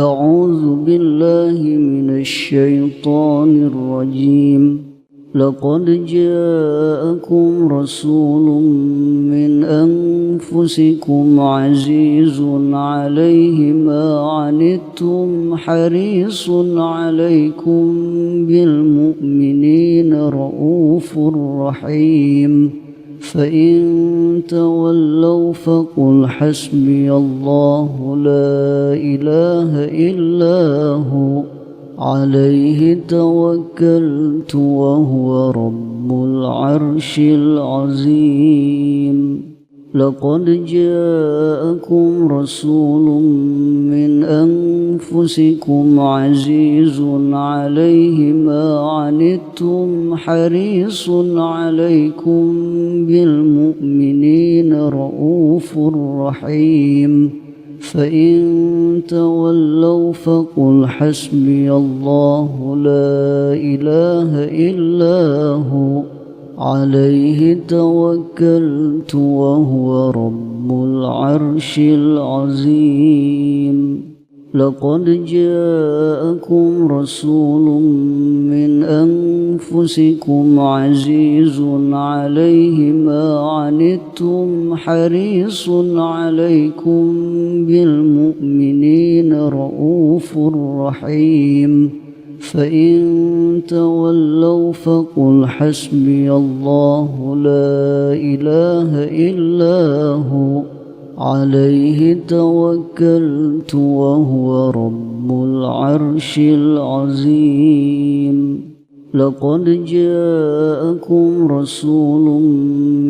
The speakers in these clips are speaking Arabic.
أعوذ بالله من الشيطان الرجيم. لقد جاءكم رسول من أنفسكم عزيز عليه ما عنتم حريص عليكم بالمؤمنين رؤوف رحيم. فإن تولوا فقل حسبي الله لا إله إلا هو عليه توكلت وهو رب العرش العظيم. لقد جاءكم رسول من أنفسكم عزيز عليه ما عنتم حريص عليكم بالمؤمنين رؤوف رحيم. فإن تولوا فقل حسبي الله لا إله إلا هو عليه توكلت وهو رب العرش العظيم. لقد جاءكم رسول من أنفسكم عزيز عليه ما عنتم حريص عليكم بالمؤمنين رؤوف رحيم. فإن تولوا فقل حسبي الله لا إله إلا هو عليه توكلت وهو رب العرش العظيم. لقد جاءكم رسول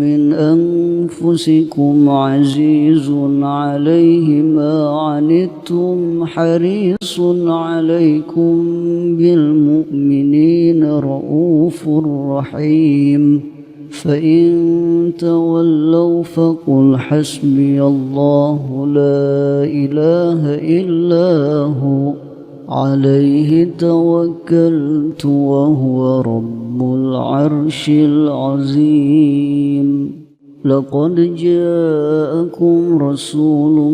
من أنفسكم عزيز عليه ما عنتم حريص عليكم بالمؤمنين رؤوف رحيم. فإن تولوا فقل حسبي الله لا إله إلا هو عليه توكلت وهو رب العرش العظيم. لقد جاءكم رسول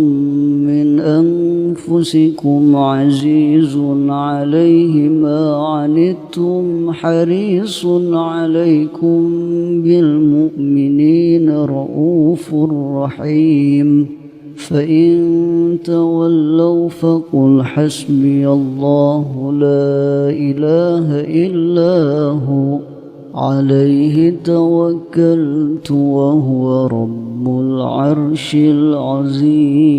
من أنفسكم عزيز عليه ما عنتم حريص عليكم بالمؤمنين رؤوف رحيم. فإن تولوا فقل حسبي الله لا إله إلا هو عليه توكلت وهو رب العرش العظيم.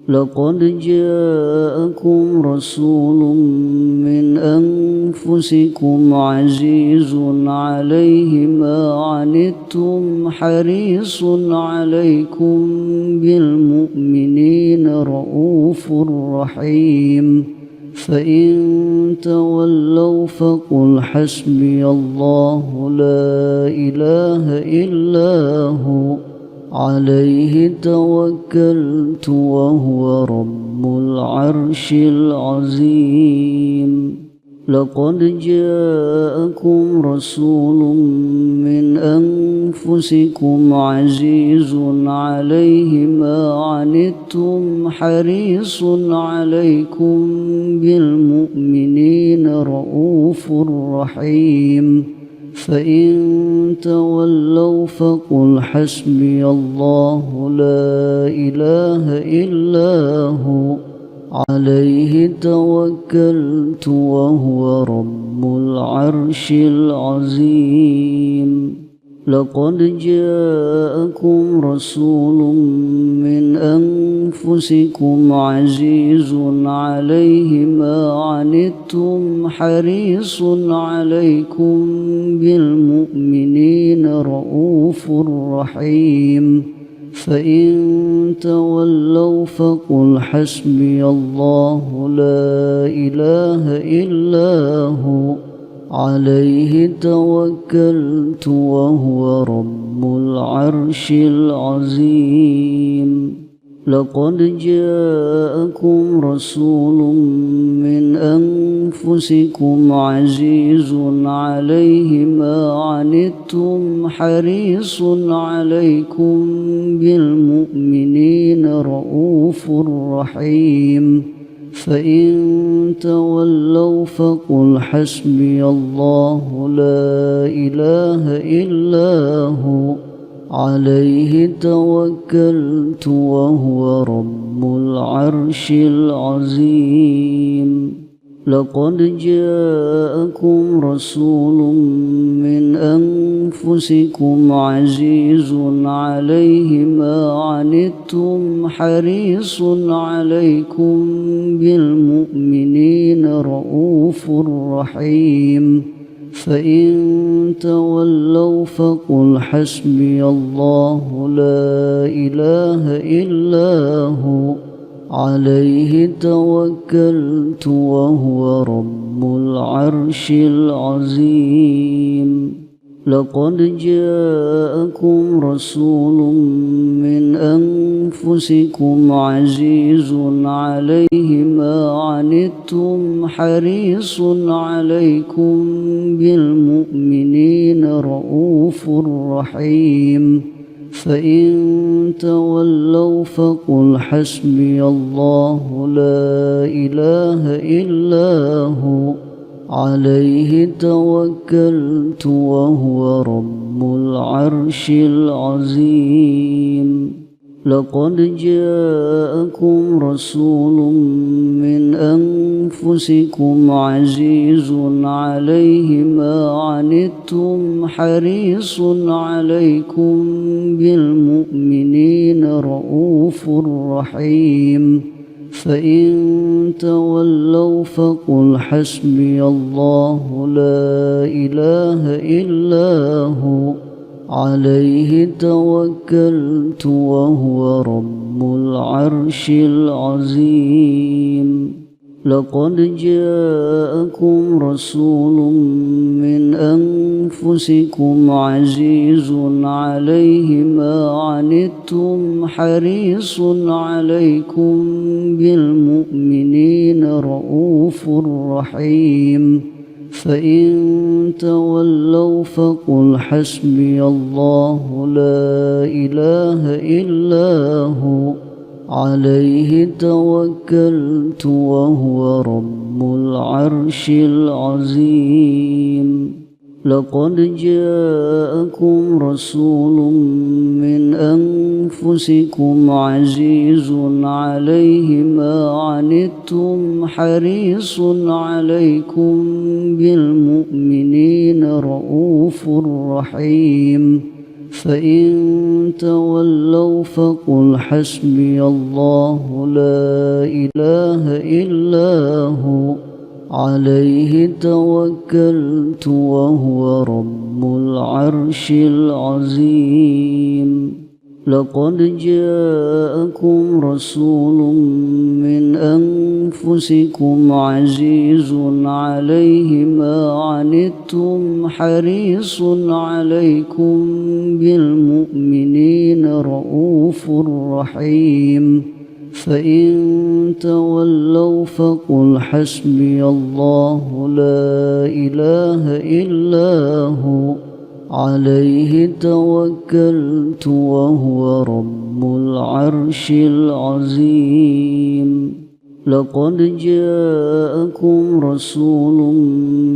لقد جاءكم رسول من أنفسكم عزيز عليه ما عنتم حريص عليكم بالمؤمنين رؤوف رحيم. فإن تولوا فقل حسبي الله لا إله إلا هو عليه توكلت وهو رب العرش العظيم. لقد جاءكم رسول من أنفسكم عزيز عليه ما عنتم حريص عليكم بالمؤمنين رؤوف رحيم. فإن تولوا فقل حسبي الله لا إله إلا هو عليه توكلت وهو رب العرش العظيم. لقد جاءكم رسول من أنفسكم عزيز عليه ما عنتم حريص عليكم بالمؤمنين رؤوف رحيم. فإن تولوا فقل حسبي الله لا إله إلا هو عليه توكلت وهو رب العرش العظيم. لقد جاءكم رسول من أنفسكم عزيز عليه ما عنتم حريص عليكم بالمؤمنين رؤوف رحيم. فإن تولوا فقل حسبي الله لا إله إلا هو عليه توكلت وهو رب العرش العظيم لقد جاءكم رسول من أنفسكم عزيز عليه ما عنتم حريص عليكم بالمؤمنين رؤوف رحيم فإن تولوا فقل حسبي الله لا إله إلا هو عليه توكلت وهو رب العرش العظيم لقد جاءكم رسول من أنفسكم عزيز عليه ما عنتم حريص عليكم بالمؤمنين رؤوف رحيم فإن تولوا فقل حسبي الله لا إله إلا هو عليه توكلت وهو رب العرش العظيم لقد جاءكم رسول من أنفسكم عزيز عليه ما عنتم حريص عليكم بالمؤمنين رؤوف رحيم فإن تولوا فقل حسبي الله لا إله إلا هو عليه توكلت وهو رب العرش العظيم لقد جاءكم رسول من أنفسكم عزيز عليه ما عنتم حريص عليكم بالمؤمنين رؤوف رحيم فإن تولوا فقل حسبي الله لا إله إلا هو عليه توكلت وهو رب العرش العظيم لقد جاءكم رسول من أنفسكم عزيز عليه ما عنتم حريص عليكم بالمؤمنين رؤوف رحيم فإن تولوا فقل حسبي الله لا إله إلا هو عليه توكلت وهو رب العرش العظيم لقد جاءكم رسول من أنفسكم عزيز عليه ما عنتم حريص عليكم بالمؤمنين رؤوف رحيم فإن تولوا فقل حسبي الله لا إله إلا هو عليه توكلت وهو رب العرش العظيم لقد جاءكم رسول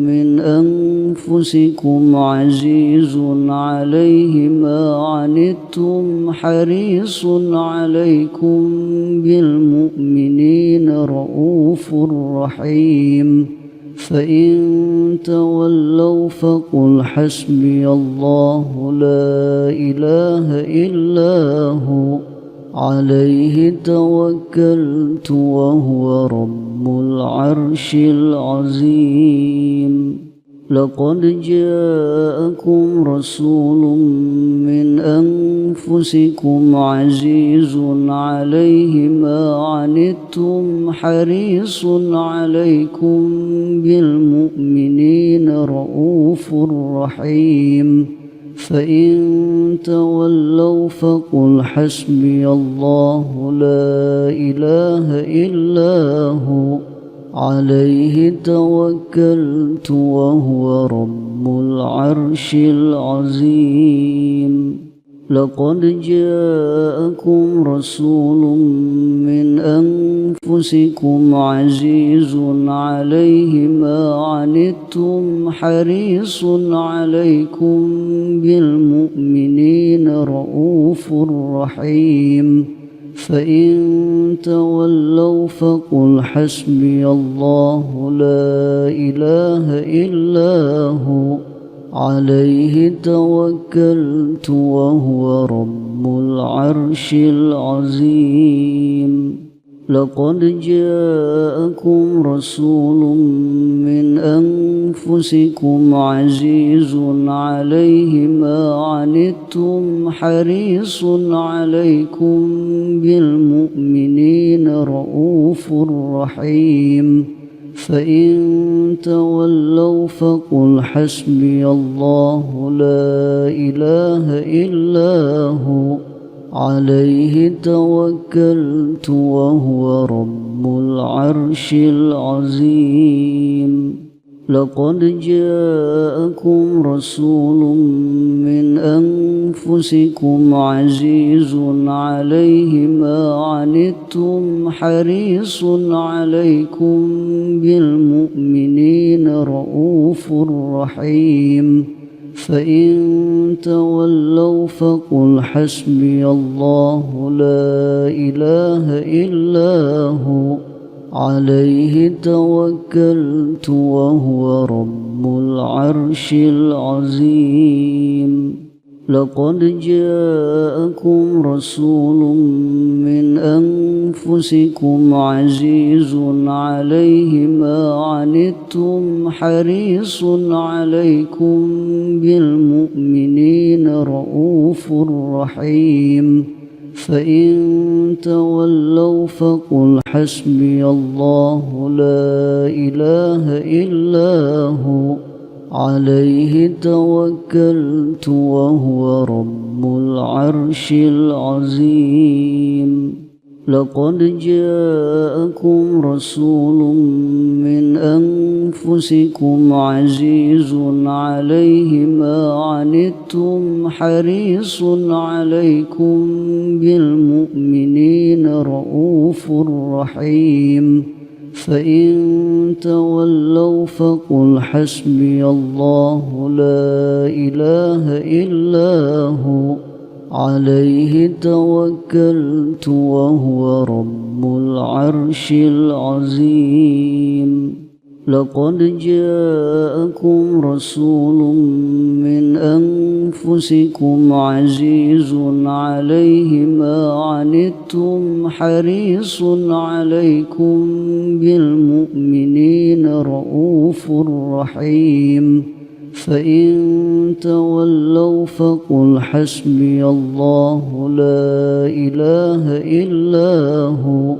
من أنفسكم عزيز عليه ما عنتم حريص عليكم بالمؤمنين رؤوف رحيم فإن تولوا فقل حسبي الله لا إله إلا هو عليه توكلت وهو رب العرش العظيم لقد جاءكم رسول من أنفسكم عزيز عليه ما عنتم حريص عليكم بالمؤمنين رؤوف رحيم فإن تولوا فقل حسبي الله لا إله إلا هو عليه توكلت وهو رب العرش العظيم لقد جاءكم رسول من أنفسكم عزيز عليه ما عنتم حريص عليكم بالمؤمنين رؤوف رحيم فإن تولوا فقل حسبي الله لا إله إلا هو عليه توكلت وهو رب العرش العظيم لقد جاءكم رسول من أنفسكم عزيز عليه ما عنتم حريص عليكم بالمؤمنين رؤوف رحيم فإن تولوا فقل حسبي الله لا إله إلا هو عليه توكلت وهو رب العرش العظيم لقد جاءكم رسول من أنفسكم عزيز عليه ما عنتم حريص عليكم بالمؤمنين رؤوف رحيم فإن تولوا فقل حسبي الله لا إله إلا هو عليه توكلت وهو رب العرش العظيم لقد جاءكم رسول من أنفسكم عزيز عليه ما عنتم حريص عليكم بالمؤمنين رؤوف رحيم فإن تولوا فقل حسبي الله لا إله إلا هو عليه توكلت وهو رب العرش العظيم لقد جاءكم رسول من أنفسكم عزيز عليه ما عنتم حريص عليكم بالمؤمنين رؤوف رحيم فإن تولوا فقل حسبي الله لا إله إلا هو عليه توكلت وهو رب العرش العظيم لقد جاءكم رسول من أنفسكم عزيز عليه ما عنتم حريص عليكم بالمؤمنين رؤوف رحيم فإن تولوا فقل حسبي الله لا إله إلا هو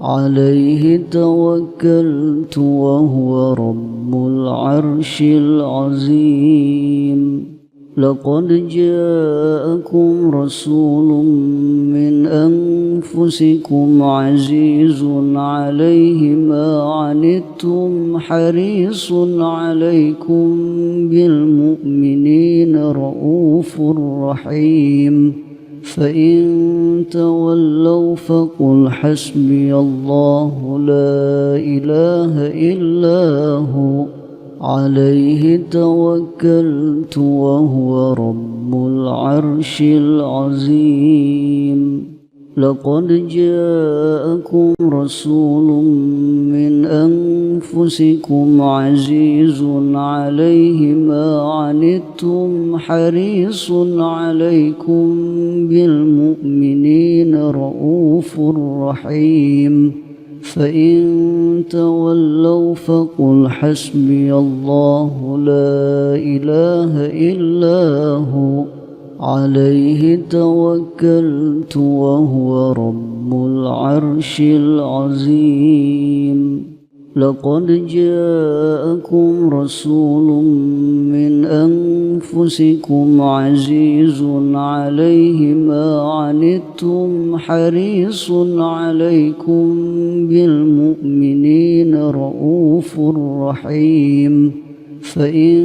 عليه توكلت وهو رب العرش العظيم لقد جاءكم رسول من أنفسكم عزيز عليه ما عنتم حريص عليكم بالمؤمنين رؤوف رحيم فإن تولوا فقل حسبي الله لا إله إلا هو عليه توكلت وهو رب العرش العظيم لقد جاءكم رسول من أنفسكم عزيز عليه ما عنتم حريص عليكم بالمؤمنين رؤوف رحيم فإن تولوا فقل حسبي الله لا إله إلا هو عليه توكلت وهو رب العرش العظيم لقد جاءكم رسول من أنفسكم عزيز عليه ما عنتم حريص عليكم بالمؤمنين رؤوف رحيم فإن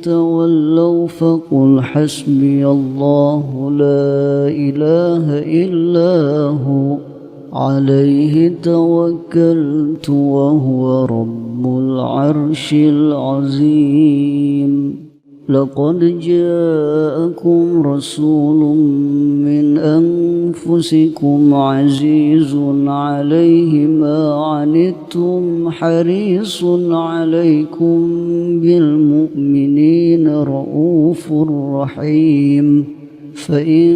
تولوا فقل حسبي الله لا إله إلا هو عليه توكلت وهو رب العرش العظيم. لقد جاءكم رسول من أنفسكم عزيز عليه ما عنتم حريص عليكم بالمؤمنين رؤوف رحيم. فإن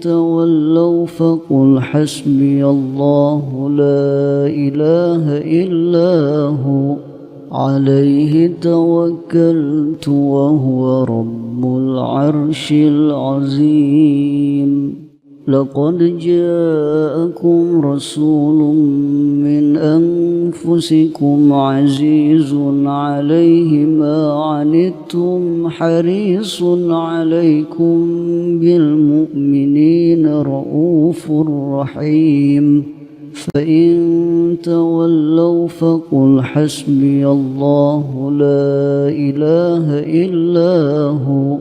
تولوا فقل حسبي الله لا إله إلا هو عليه توكلت وهو رب العرش العظيم. لقد جاءكم رسول من أنفسكم عزيز عليه ما عنتم حريص عليكم بالمؤمنين رؤوف رحيم. فإن تولوا فقل حسبي الله لا إله إلا هو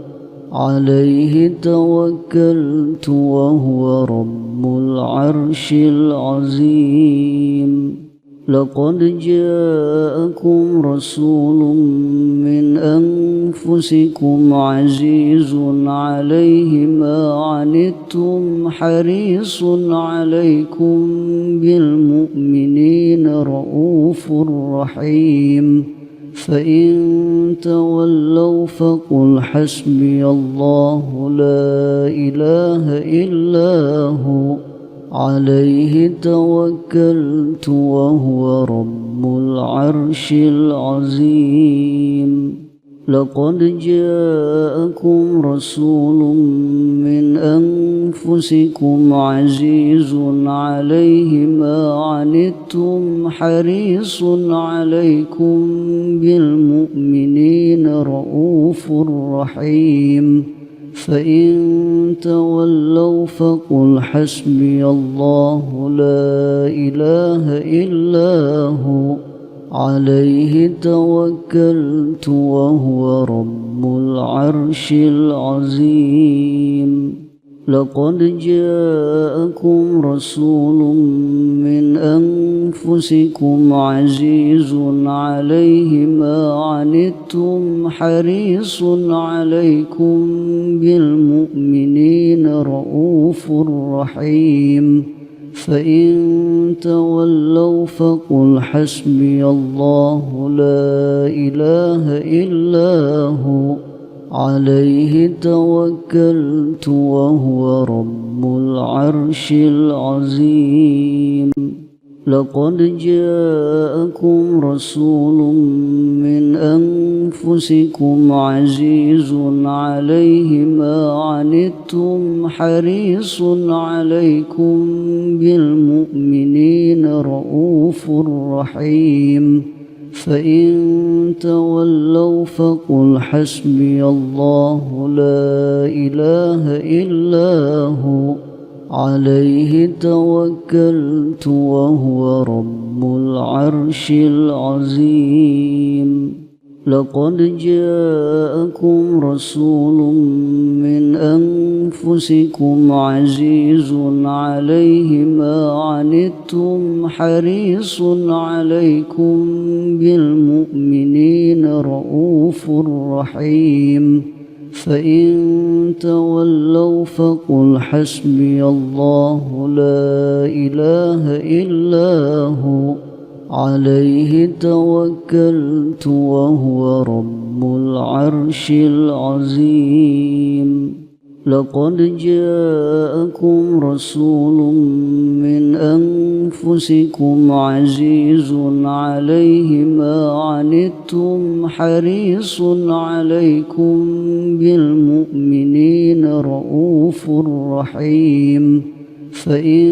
عليه توكلت وهو رب العرش العظيم. لقد جاءكم رسول من أنفسكم عزيز عليه ما عنتم حريص عليكم بالمؤمنين رؤوف رحيم. فإن تولوا فقل حسبي الله لا إله إلا هو عليه توكلت وهو رب العرش العظيم. لقد جاءكم رسول من أنفسكم عزيز عليه ما عنتم حريص عليكم بالمؤمنين رؤوف رحيم. فإن تولوا فقل حسبي الله لا إله إلا هو عليه توكلت وهو رب العرش العظيم. لقد جاءكم رسول من أنفسكم عزيز عليه ما عنتم حريص عليكم بالمؤمنين رؤوف رحيم. فإن تولوا فقل حسبي الله لا إله إلا هو عليه توكلت وهو رب العرش العظيم. لقد جاءكم رسول من أنفسكم عزيز عليه ما عنتم حريص عليكم بالمؤمنين رؤوف رحيم. فإن تولوا فقل حسبي الله لا إله إلا هو عليه توكلت وهو رب العرش العظيم. لقد جاءكم رسول من أنفسكم عزيز عليه ما عنتم حريص عليكم بالمؤمنين رؤوف رحيم. فإن تولوا فقل حسبي الله لا إله إلا هو عليه توكلت وهو رب العرش العظيم. لقد جاءكم رسول من أنفسكم عزيز عليه ما عنتم حريص عليكم بالمؤمنين رؤوف رحيم. فإن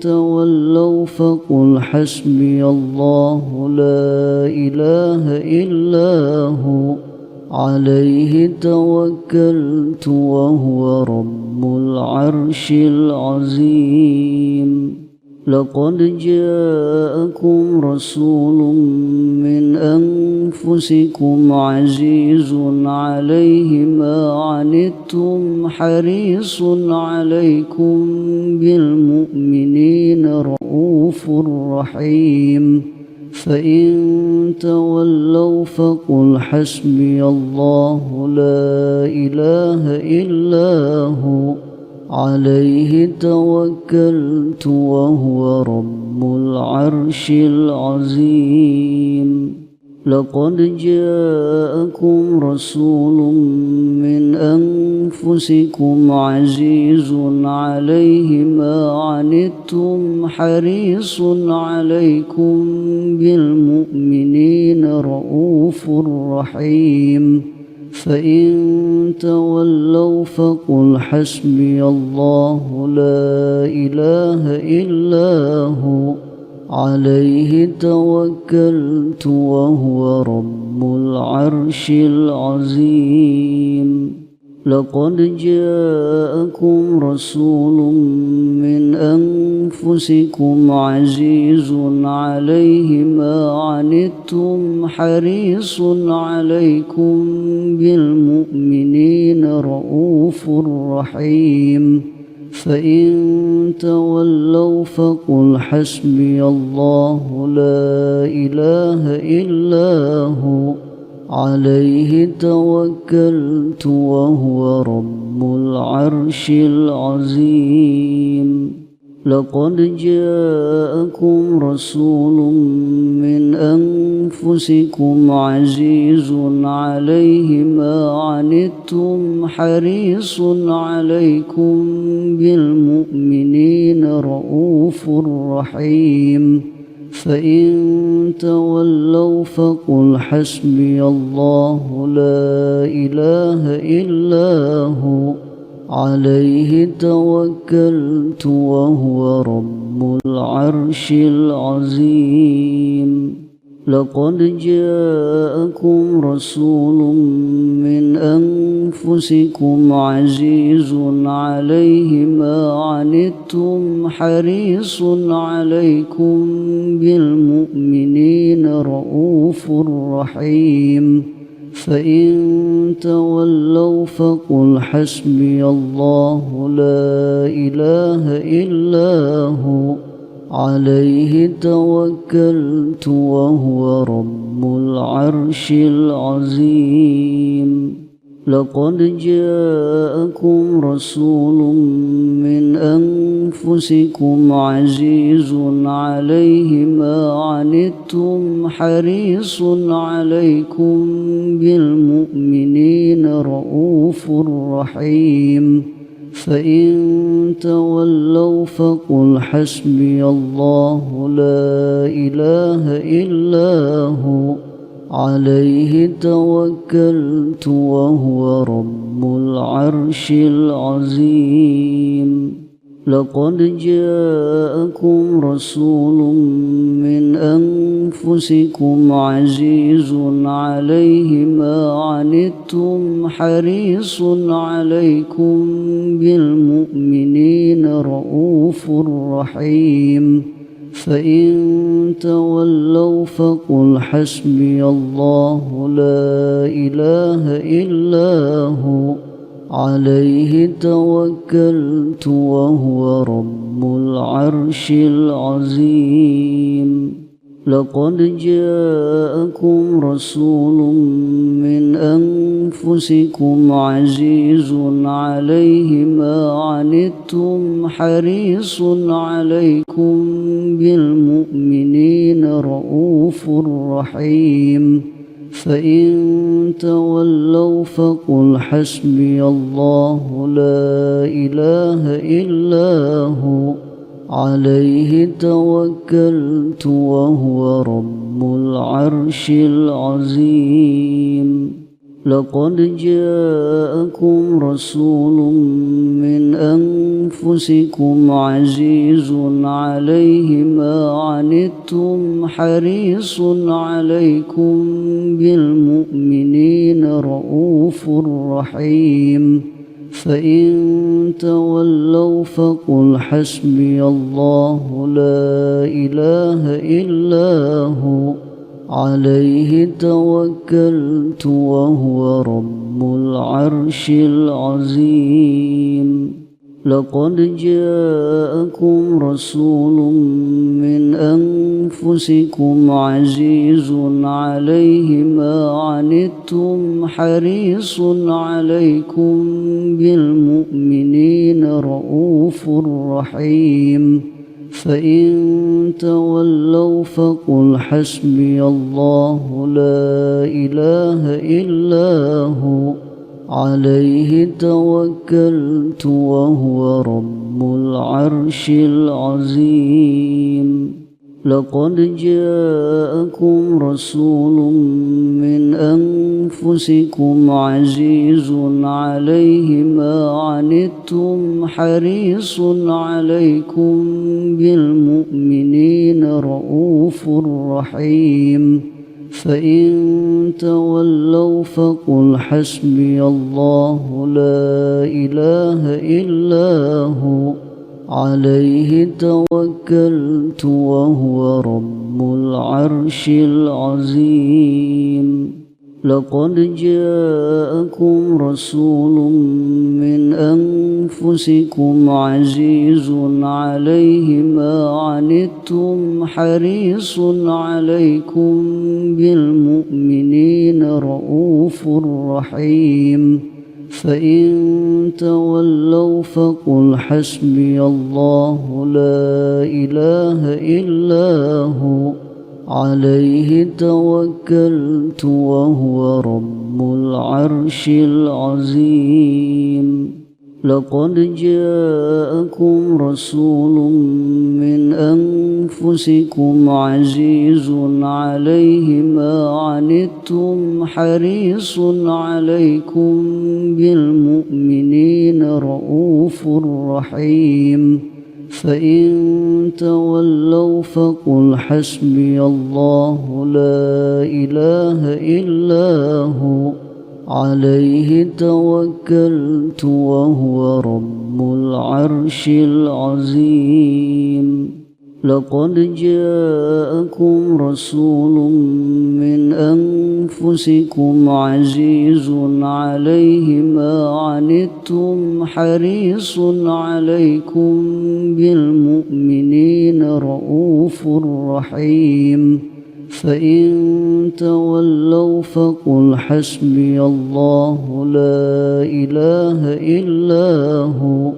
تولوا فقل حسبي الله لا إله إلا هو عليه توكلت وهو رب العرش العظيم. لقد جاءكم رسول من أنفسكم عزيز عليه ما عنتم حريص عليكم بالمؤمنين رؤوف رحيم فإن تولوا فقل حسبي الله لا إله إلا هو عليه توكلت وهو رب العرش العظيم لقد جاءكم رسول من أنفسكم عزيز عليه ما عنتم حريص عليكم بالمؤمنين رؤوف رحيم فإن تولوا فقل حسبي الله لا إله إلا هو عليه توكلت وهو رب العرش العظيم لقد جاءكم رسول من أنفسكم عزيز عليه ما عنتم حريص عليكم بالمؤمنين رؤوف رحيم فإن تولوا فقل حسبي الله لا إله إلا هو عليه توكلت وهو رب العرش العظيم لقد جاءكم رسول من أنفسكم عزيز عليه ما عنتم حريص عليكم بالمؤمنين رؤوف رحيم فإن تولوا فقل حسبي الله لا إله إلا هو عليه توكلت وهو رب العرش العظيم لقد جاءكم رسول من أنفسكم عزيز عليه ما عنتم حريص عليكم بالمؤمنين رؤوف رحيم فإن تولوا فقل حسبي الله لا إله إلا هو عليه توكلت وهو رب العرش العظيم لقد جاءكم رسول من أنفسكم عزيز عليه ما عنتم حريص عليكم بالمؤمنين رؤوف رحيم فإن تولوا فقل حسبي الله لا إله إلا هو عليه توكلت وهو رب العرش العظيم لقد جاءكم رسول من أنفسكم عزيز عليه ما عنتم حريص عليكم بالمؤمنين رؤوف رحيم فإن تولوا فقل حسبي الله لا إله إلا هو عليه توكلت وهو رب العرش العظيم لقد جاءكم رسول من أنفسكم عزيز عليه ما عنتم حريص عليكم بالمؤمنين رؤوف رحيم فإن تولوا فقل حسبي الله لا إله إلا هو عليه توكلت وهو رب العرش العظيم لقد جاءكم رسول من أنفسكم عزيز عليه ما عنتم حريص عليكم بالمؤمنين رؤوف رحيم فإن تولوا فقل حسبي الله لا إله إلا هو عليه توكلت وهو رب العرش العظيم لقد جاءكم رسول من أنفسكم عزيز عليه ما عنتم حريص عليكم بالمؤمنين رؤوف رحيم فإن تولوا فقل حسبي الله لا إله إلا هو عليه توكلت وهو رب العرش العظيم لقد جاءكم رسول من أنفسكم عزيز عليه ما عنتم حريص عليكم بالمؤمنين رؤوف رحيم فإن تولوا فقل حسبي الله لا إله إلا هو عليه توكلت وهو رب العرش العظيم لقد جاءكم رسول من أنفسكم عزيز عليه ما عنتم حريص عليكم بالمؤمنين رؤوف رحيم فإن تولوا فقل حسبي الله لا إله إلا هو عليه توكلت وهو رب العرش العظيم لقد جاءكم رسول من أنفسكم عزيز عليه ما عنتم حريص عليكم بالمؤمنين رؤوف رحيم فإن تولوا فقل حسبي الله لا إله إلا هو عليه توكلت وهو رب العرش العظيم لقد جاءكم رسول من أنفسكم عزيز عليه ما عنتم حريص عليكم بالمؤمنين رؤوف رحيم فإن تولوا فقل حسبي الله لا إله إلا هو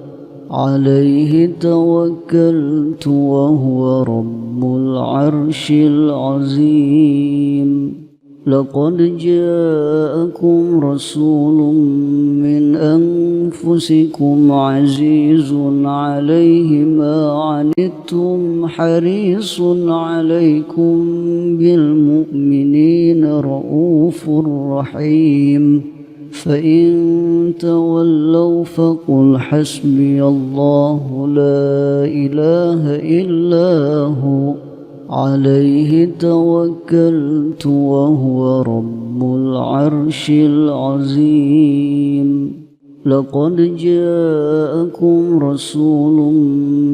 عليه توكلت وهو رب العرش العظيم لقد جاءكم رسول من أنفسكم عزيز عليه ما عنتم حريص عليكم بالمؤمنين رؤوف رحيم فإن تولوا فقل حسبي الله لا إله إلا هو عليه توكلت وهو رب العرش العظيم لقد جاءكم رسول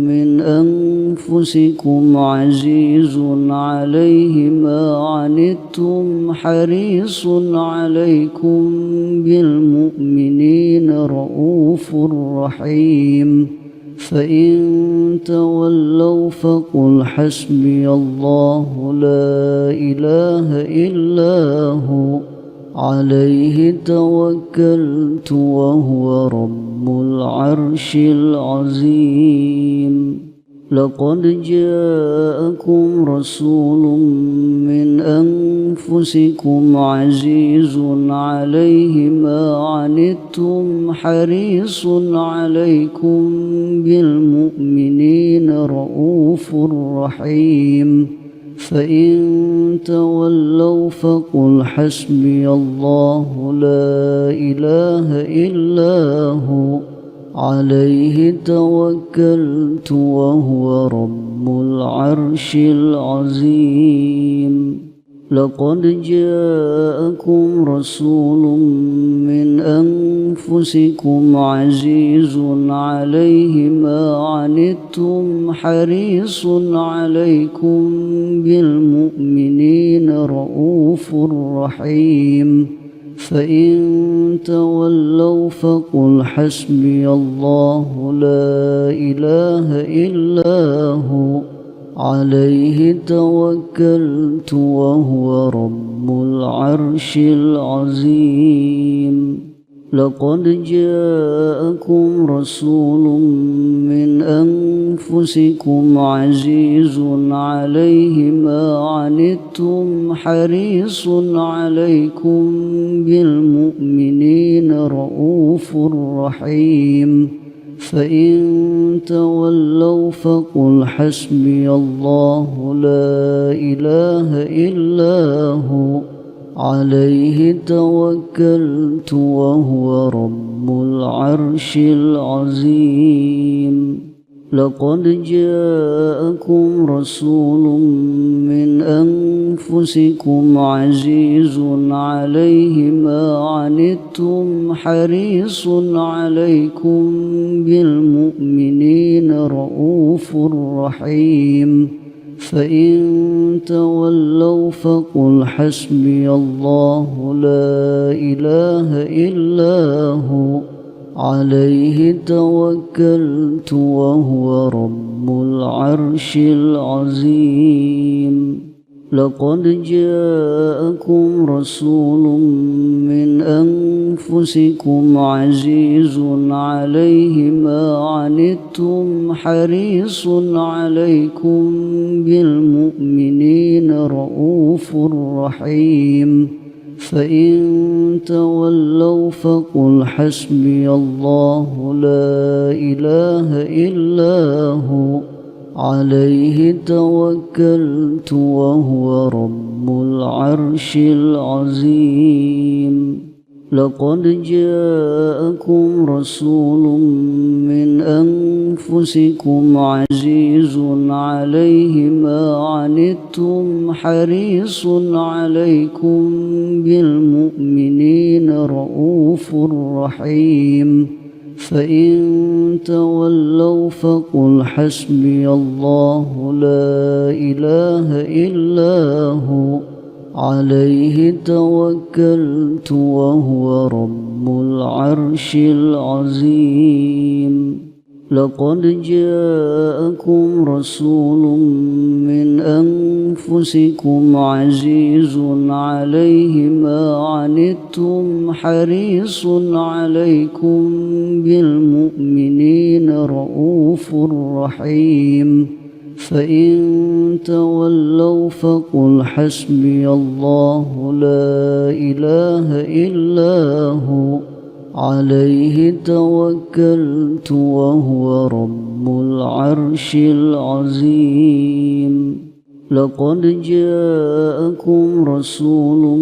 من أنفسكم عزيز عليه ما عنتم حريص عليكم بالمؤمنين رؤوف رحيم فإن تولوا فقل حسبي الله لا إله إلا هو عليه توكلت وهو رب العرش العظيم لقد جاءكم رسول من أنفسكم عزيز عليه ما عنتم حريص عليكم بالمؤمنين رؤوف رحيم فإن تولوا فقل حسبي الله لا إله إلا هو عليه توكلت وهو رب العرش العظيم لقد جاءكم رسول من أنفسكم عزيز عليه ما عنتم حريص عليكم بالمؤمنين رؤوف رحيم فإن تولوا فقل حسبي الله لا إله إلا هو عليه توكلت وهو رب العرش العظيم لقد جاءكم رسول من أنفسكم عزيز عليه ما عنتم حريص عليكم بالمؤمنين رؤوف رحيم فإن تولوا فقل حسبي الله لا إله إلا هو عليه توكلت وهو رب العرش العظيم لقد جاءكم رسول من أنفسكم عزيز عليه ما عنتم حريص عليكم بالمؤمنين رؤوف رحيم فإن تولوا فقل حسبي الله لا إله إلا هو عليه توكلت وهو رب العرش العظيم لقد جاءكم رسول من أنفسكم عزيز عليه ما عنتم حريص عليكم بالمؤمنين رؤوف رحيم فإن تولوا فقل حسبي الله لا إله إلا هو عليه توكلت وهو رب العرش العظيم لقد جاءكم رسول من أنفسكم عزيز عليه ما عنتم حريص عليكم بالمؤمنين رؤوف رحيم فإن تولوا فقل حسبي الله لا إله إلا هو عليه توكلت وهو رب العرش العظيم لقد جاءكم رسول من أنفسكم عزيز عليه ما عنتم حريص عليكم بالمؤمنين رؤوف رحيم فإن تولوا فقل حسبي الله لا إله إلا هو عليه توكلت وهو رب العرش العظيم لقد جاءكم رسول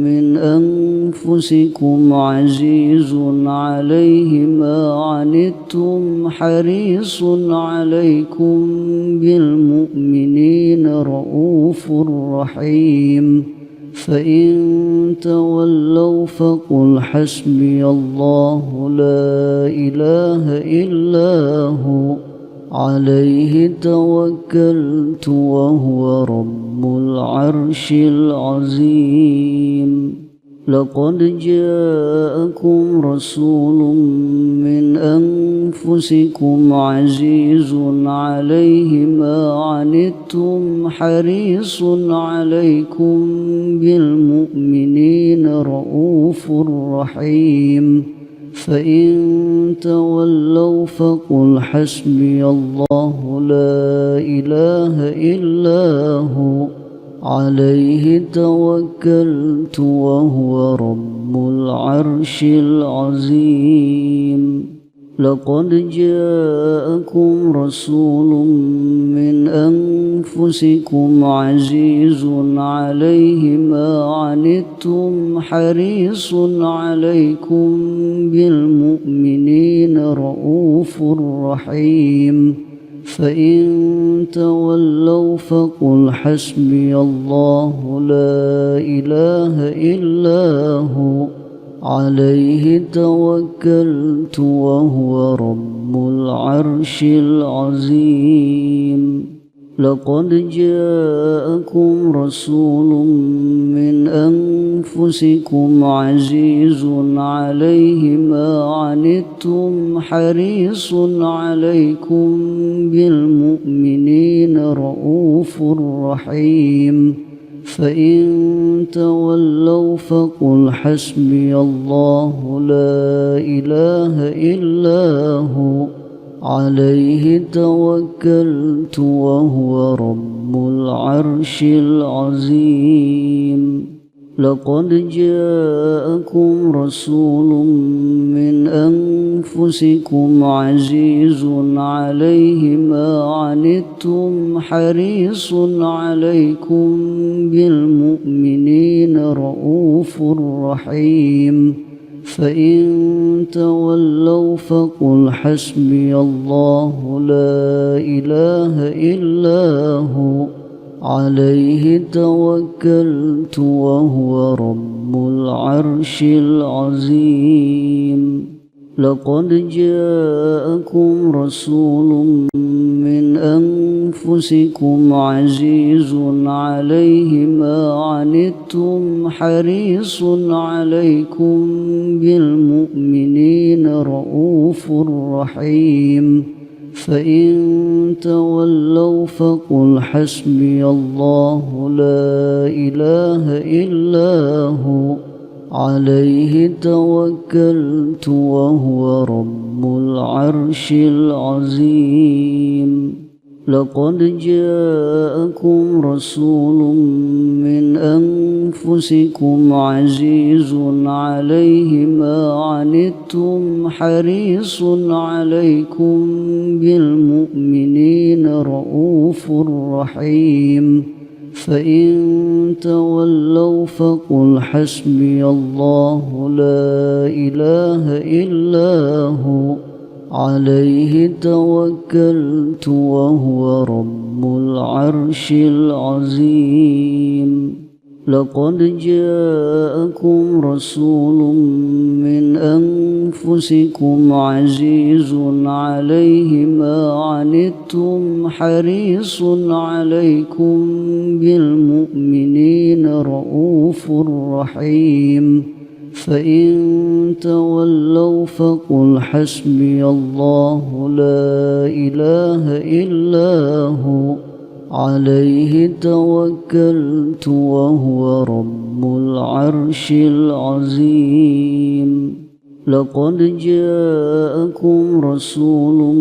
من أنفسكم عزيز عليه ما عنتم حريص عليكم بالمؤمنين رؤوف رحيم فإن تولوا فقل حسبي الله لا إله إلا هو عليه توكلت وهو رب العرش العظيم لقد جاءكم رسول من أنفسكم عزيز عليه ما عنتم حريص عليكم بالمؤمنين رؤوف رحيم فإن تولوا فقل حسبي الله لا إله إلا هو عليه توكلت وهو رب العرش العظيم لقد جاءكم رسول من أنفسكم عزيز عليه ما عنتم حريص عليكم بالمؤمنين رؤوف رحيم فإن تولوا فقل حسبي الله لا إله إلا هو عليه توكلت وهو رب العرش العظيم لقد جاءكم رسول من أنفسكم عزيز عليه ما عنتم حريص عليكم بالمؤمنين رؤوف رحيم فإن تولوا فقل حسبي الله لا إله إلا هو عليه توكلت وهو رب العرش العظيم لقد جاءكم رسول من أنفسكم عزيز عليه ما عنتم حريص عليكم بالمؤمنين رؤوف رحيم فإن تولوا فقل حسبي الله لا إله إلا هو عليه توكلت وهو رب العرش العظيم لقد جاءكم رسول من أنفسكم عزيز عليه ما عنتم حريص عليكم بالمؤمنين رؤوف رحيم فإن تولوا فقل حسبي الله لا إله إلا هو عليه توكلت وهو رب العرش العظيم لقد جاءكم رسول من أنفسكم عزيز عليه ما عنتم حريص عليكم بالمؤمنين رؤوف رحيم فإن تولوا فقل حسبي الله لا إله إلا هو عليه توكلت وهو رب العرش العظيم لقد جاءكم رسول من أنفسكم عزيز عليه ما عنتم حريص عليكم بالمؤمنين رؤوف رحيم فإن تولوا فقل حسبي الله لا إله إلا هو عليه توكلت وهو رب العرش العظيم لقد جاءكم رسول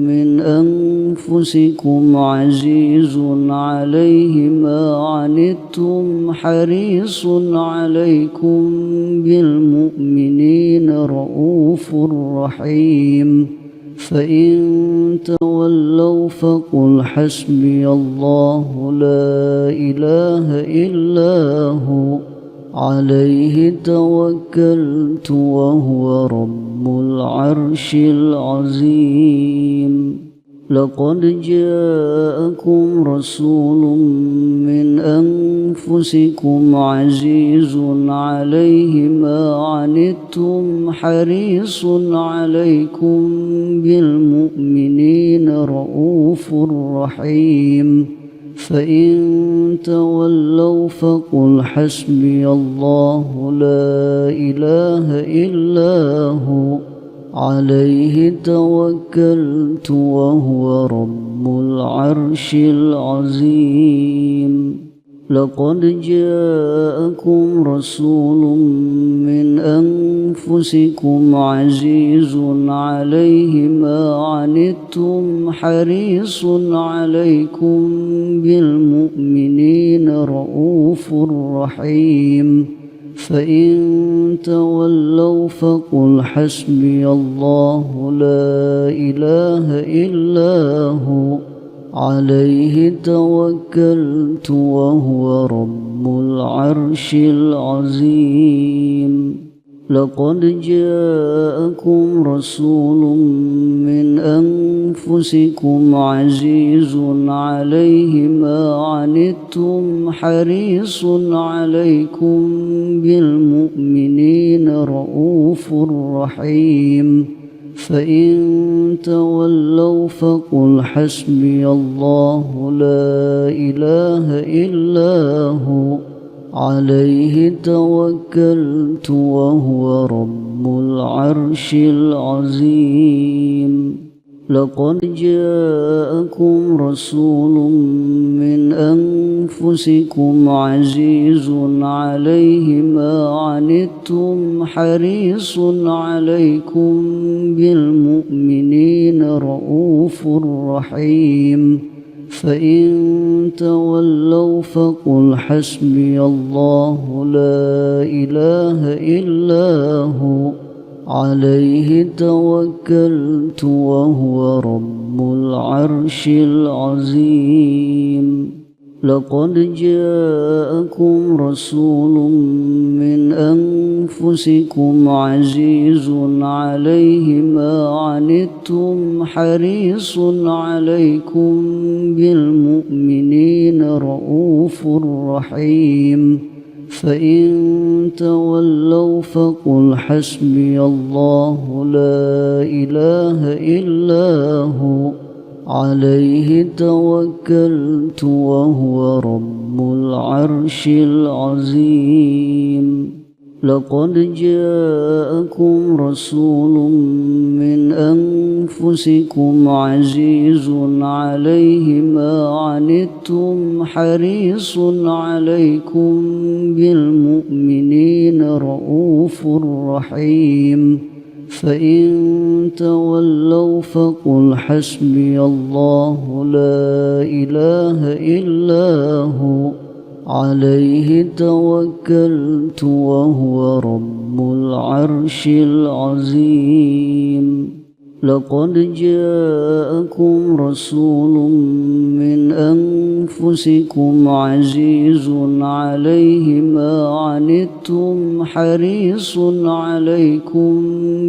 من أنفسكم عزيز عليه ما عنتم حريص عليكم بالمؤمنين رؤوف رحيم فإن تولوا فقل حسبي الله لا إله إلا هو عليه توكلت وهو رب العرش العظيم لقد جاءكم رسول من أنفسكم عزيز عليه ما عنتم حريص عليكم بالمؤمنين رؤوف رحيم فإن تولوا فقل حسبي الله لا إله إلا هو عليه توكلت وهو رب العرش العظيم لقد جاءكم رسول من أنفسكم عزيز عليه ما عنتم حريص عليكم بالمؤمنين رؤوف رحيم فإن تولوا فقل حسبي الله لا إله إلا هو عليه توكلت وهو رب العرش العظيم لقد جاءكم رسول من أنفسكم عزيز عليه ما عنتم حريص عليكم بالمؤمنين رؤوف رحيم فإن تولوا فقل حسبي الله لا إله إلا هو عليه توكلت وهو رب العرش العظيم لقد جاءكم رسول من أنفسكم عزيز عليه ما عنتم حريص عليكم بالمؤمنين رؤوف رحيم فإن تولوا فقل حسبي الله لا إله إلا هو عليه توكلت وهو رب العرش العظيم لقد جاءكم رسول من أنفسكم عزيز عليه ما عنتم حريص عليكم بالمؤمنين رؤوف رحيم فإن تولوا فقل حسبي الله لا إله إلا هو عليه توكلت وهو رب العرش العظيم لقد جاءكم رسول من أنفسكم عزيز عليه ما عنتم حريص عليكم بالمؤمنين رؤوف رحيم فإن تولوا فقل حسبي الله لا إله إلا هو عليه توكلت وهو رب العرش العظيم لقد جاءكم رسول من أنفسكم عزيز عليه ما عنتم حريص عليكم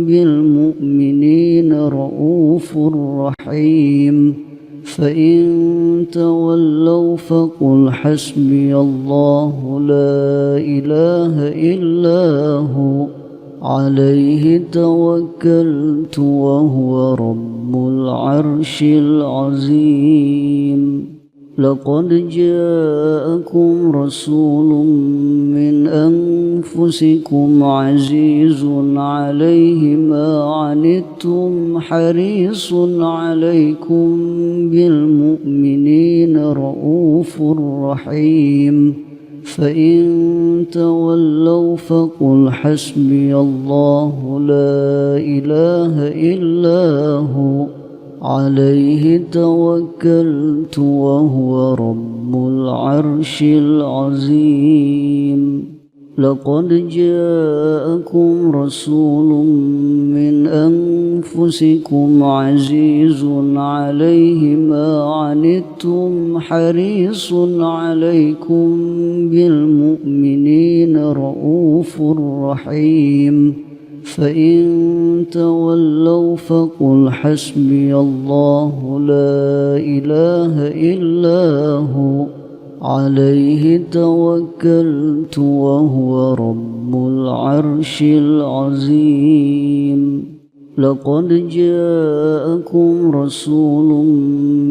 بالمؤمنين رؤوف رحيم فإن تولوا فقل حسبي الله لا إله إلا هو عليه توكلت وهو رب العرش العظيم لقد جاءكم رسول من أنفسكم عزيز عليه ما عنتم حريص عليكم بالمؤمنين رؤوف رحيم فإن تولوا فقل حسبي الله لا إله إلا هو عليه توكلت وهو رب العرش العظيم لقد جاءكم رسول من أنفسكم عزيز عليه ما عنتم حريص عليكم بالمؤمنين رؤوف رحيم فإن تولوا فقل حسبي الله لا إله إلا هو عليه توكلت وهو رب العرش العظيم لقد جاءكم رسول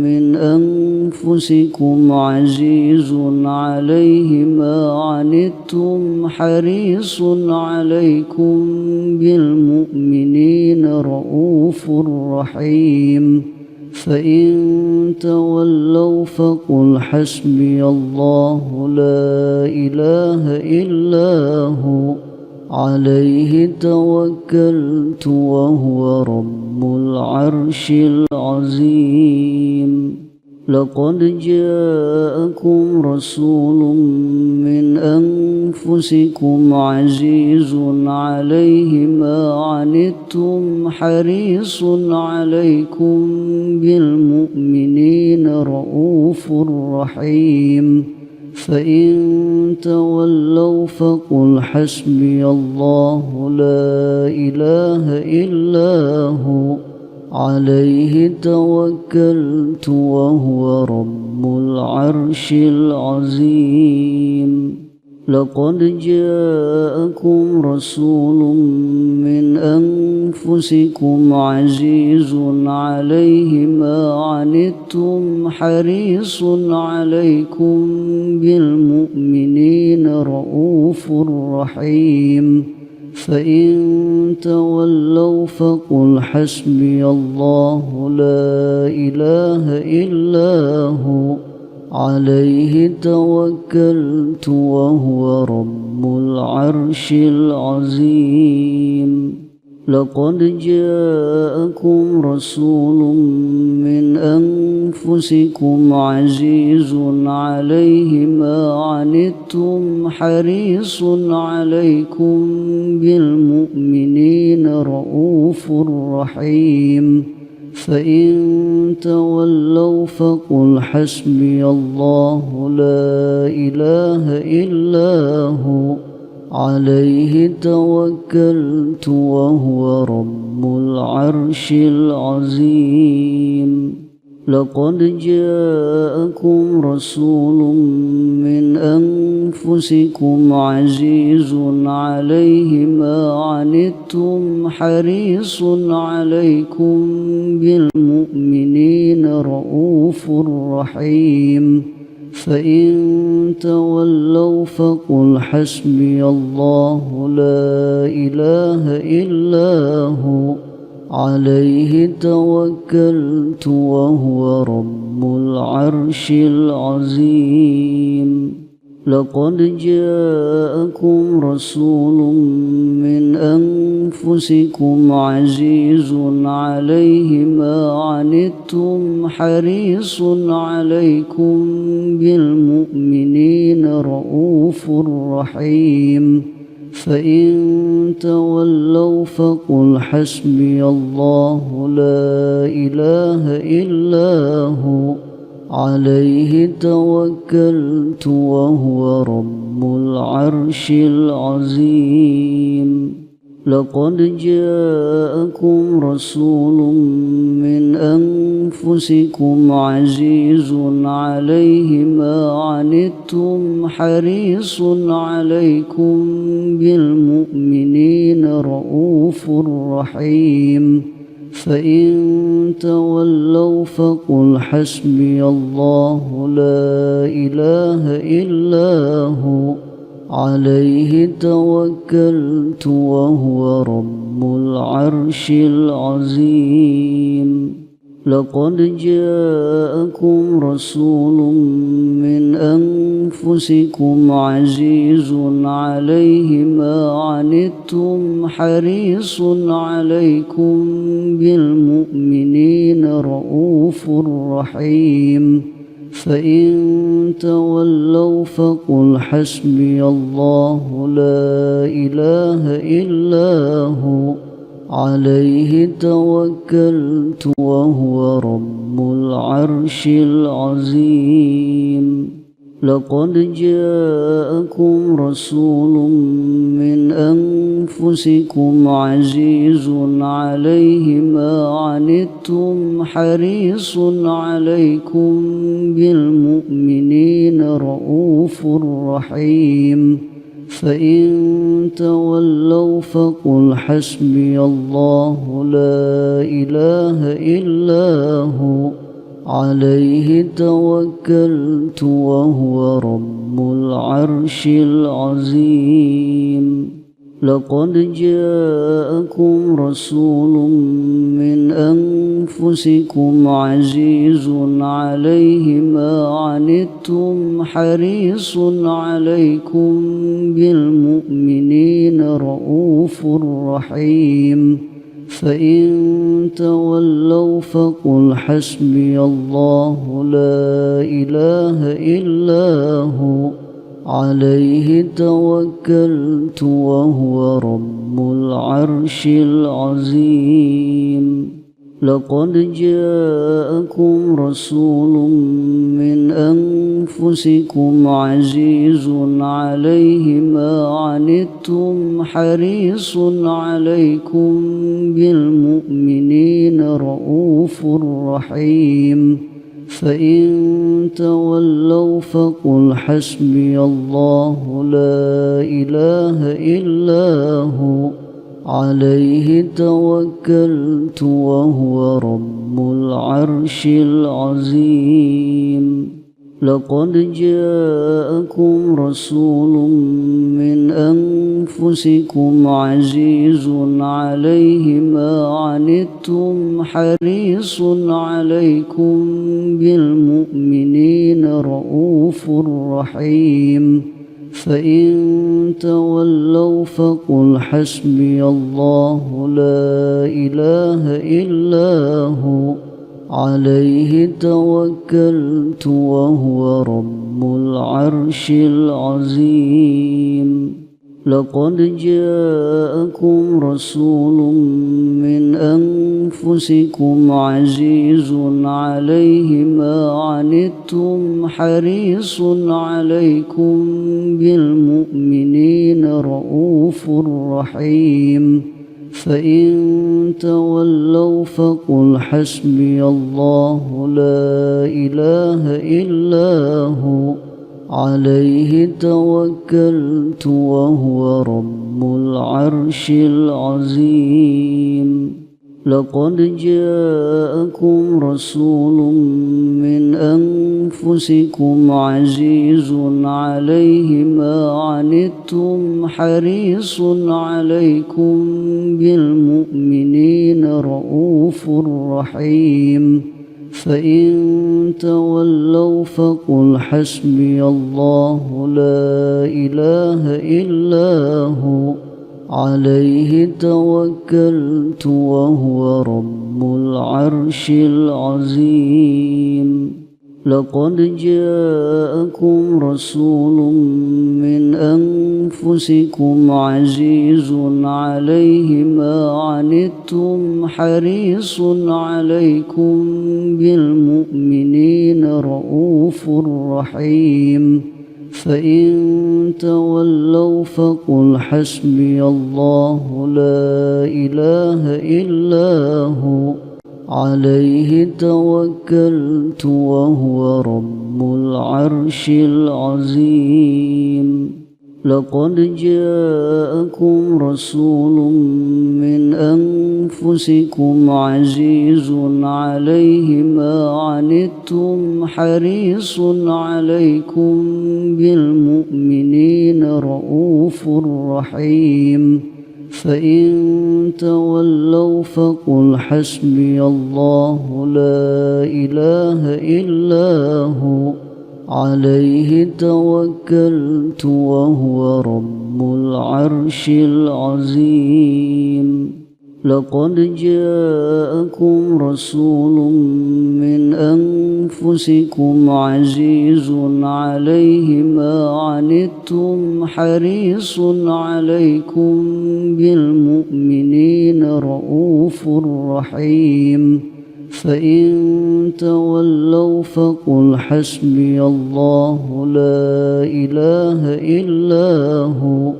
من أنفسكم عزيز عليه ما عنتم حريص عليكم بالمؤمنين رؤوف رحيم فإن تولوا فقل حسبي الله لا إله إلا هو عليه توكلت وهو رب العرش العظيم لقد جاءكم رسول من أنفسكم عزيز عليه ما عنتم حريص عليكم بالمؤمنين رؤوف رحيم فإن تولوا فقل حسبي الله لا إله إلا هو عليه توكلت وهو رب العرش العظيم. لقد جاءكم رسول من أنفسكم عزيز عليه ما عنتم حريص عليكم بالمؤمنين رؤوف رحيم. فإن تولوا فقل حسبي الله لا إله إلا هو عليه توكلت وهو رب العرش العظيم. لقد جاءكم رسول من أنفسكم عزيز عليه ما عنتم حريص عليكم بالمؤمنين رؤوف رحيم. فإن تولوا فقل حسبي الله لا إله إلا هو عليه توكلت وهو رب العرش العظيم. لقد جاءكم رسول من أنفسكم عزيز عليه ما عنتم حريص عليكم بالمؤمنين رؤوف رحيم. فإن تولوا فقل حسبي الله لا إله إلا هو عليه توكلت وهو رب العرش العظيم. لقد جاءكم رسول من أنفسكم عزيز عليه ما عنتم حريص عليكم بالمؤمنين رؤوف رحيم. فإن تولوا فقل حسبي الله لا إله إلا هو عليه توكلت وهو رب العرش العظيم. لقد جاءكم رسول من أنفسكم عزيز عليه ما عنتم حريص عليكم بالمؤمنين رؤوف رحيم. فإن تولوا فقل حسبي الله لا إله إلا هو عليه توكلت وهو رب العرش العظيم. لقد جاءكم رسول من أنفسكم عزيز عليه ما عنتم حريص عليكم بالمؤمنين رؤوف رحيم. فإن تولوا فقل حسبي الله لا إله إلا هو عليه توكلت وهو رب العرش العظيم. لقد جاءكم رسول من أنفسكم عزيز عليه ما عنتم حريص عليكم بالمؤمنين رؤوف رحيم. فإن تولوا فقل حسبي الله لا إله إلا هو عليه توكلت وهو رب العرش العظيم. لقد جاءكم رسول من أنفسكم عزيز عليه ما عنتم حريص عليكم بالمؤمنين رؤوف رحيم. فإن تولوا فقل حسبي الله لا إله إلا هو عليه توكلت وهو رب العرش العظيم. لقد جاءكم رسول من أنفسكم عزيز عليه ما عنتم حريص عليكم بالمؤمنين رؤوف رحيم فإن تولوا فقل حسبي الله لا إله إلا هو عليه توكلت وهو رب العرش العظيم لقد جاءكم رسول من أنفسكم عزيز عليه ما عنتم حريص عليكم بالمؤمنين رؤوف رحيم فإن تولوا فقل حسبي الله لا إله إلا هو عليه توكلت وهو رب العرش العظيم لقد جاءكم رسول من أنفسكم عزيز عليه ما عنتم حريص عليكم بالمؤمنين رؤوف رحيم فإن تولوا فقل حسبي الله لا إله إلا هو عليه توكلت وهو رب العرش العظيم لقد جاءكم رسول من أنفسكم عزيز عليه ما عنتم حريص عليكم بالمؤمنين رؤوف رحيم فإن تولوا فقل حسبي الله لا إله إلا هو عليه توكلت وهو رب العرش العظيم لقد جاءكم رسول من أنفسكم عزيز عليه ما عنتم حريص عليكم بالمؤمنين رؤوف رحيم فإن تولوا فقل حسبي الله لا إله إلا هو عليه توكلت وهو رب العرش العظيم لقد جاءكم رسول من أنفسكم عزيز عليه ما عنتم حريص عليكم بالمؤمنين رؤوف رحيم فإن تولوا فقل حسبي الله لا إله إلا هو عليه توكلت وهو رب العرش العظيم لقد جاءكم رسول من أنفسكم عزيز عليه ما عنتم حريص عليكم بالمؤمنين رؤوف رحيم فإن تولوا فقل حسبي الله لا إله إلا هو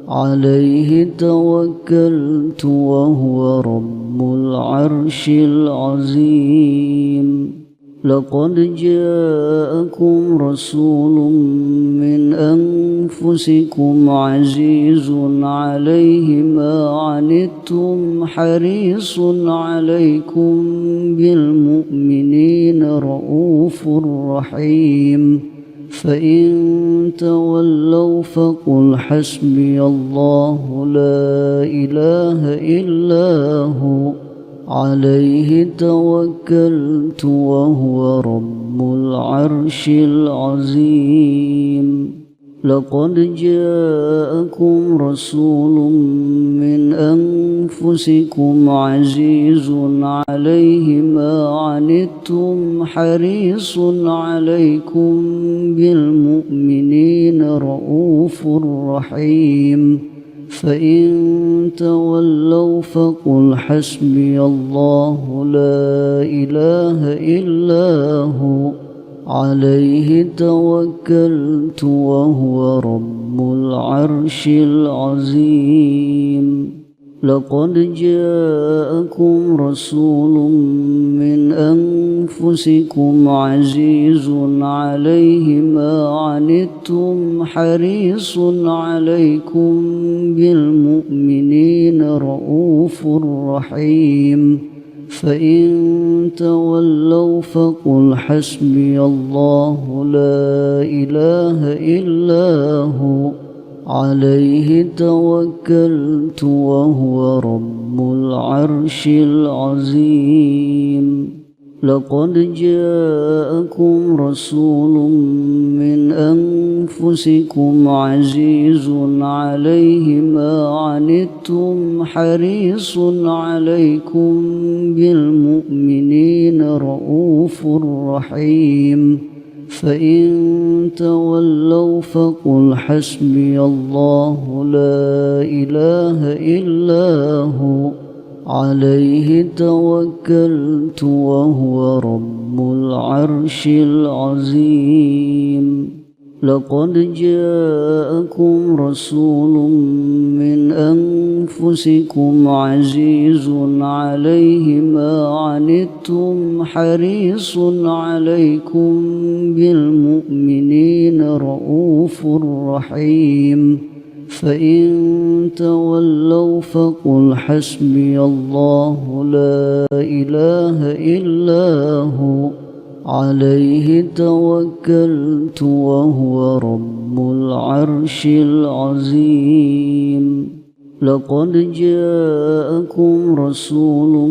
عليه توكلت وهو رب العرش العظيم لقد جاءكم رسول من أنفسكم عزيز عليه ما عنتم حريص عليكم بالمؤمنين رؤوف رحيم فإن تولوا فقل حسبي الله لا إله إلا هو عليه توكلت وهو رب العرش العظيم لقد جاءكم رسول من أنفسكم عزيز عليه ما عنتم حريص عليكم بالمؤمنين رؤوف رحيم فإن تولوا فقل حسبي الله لا إله إلا هو عليه توكلت وهو رب العرش العظيم لقد جاءكم رسول من أنفسكم عزيز عليه ما عنتم حريص عليكم بالمؤمنين رؤوف رحيم فإن تولوا فقل حسبي الله لا إله إلا هو عليه توكلت وهو رب العرش العظيم لقد جاءكم رسول من أنفسكم عزيز عليه ما عنتم حريص عليكم بالمؤمنين رؤوف رحيم فإن تولوا فقل حسبي الله لا إله إلا هو عليه توكلت وهو رب العرش العظيم لقد جاءكم رسول من أنفسكم عزيز عليه ما عنتم حريص عليكم بالمؤمنين رؤوف رحيم فإن تولوا فقل حسبي الله لا إله إلا هو عليه توكلت وهو رب العرش العظيم لقد جاءكم رسول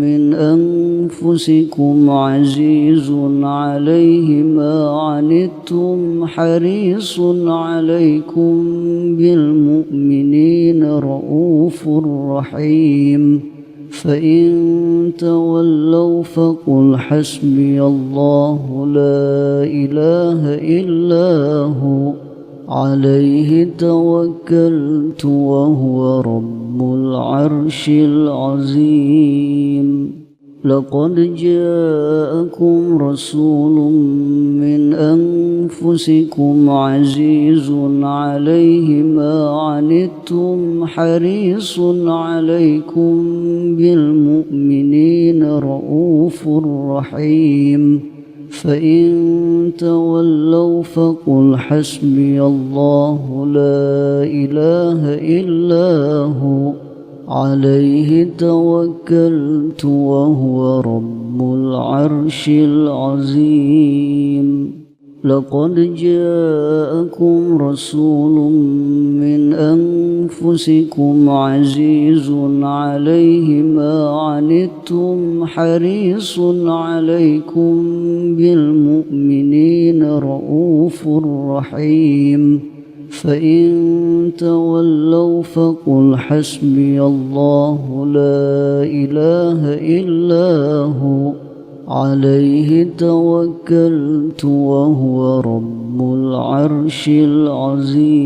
من أنفسكم عزيز عليه ما عنتم حريص عليكم بالمؤمنين رؤوف رحيم فإن تولوا فقل حسبي الله لا إله إلا هو عليه توكلت وهو رب العرش العظيم لقد جاءكم رسول من أنفسكم عزيز عليه ما عنتم حريص عليكم بالمؤمنين رؤوف رحيم فإن تولوا فقل حسبي الله لا إله إلا هو عليه توكلت وهو رب العرش العظيم لقد جاءكم رسول من أنفسكم عزيز عليه ما عنتم حريص عليكم بالمؤمنين رؤوف رحيم فإن تولوا فقل حسبي الله لا إله إلا هو عليه توكلت وهو رب العرش العظيم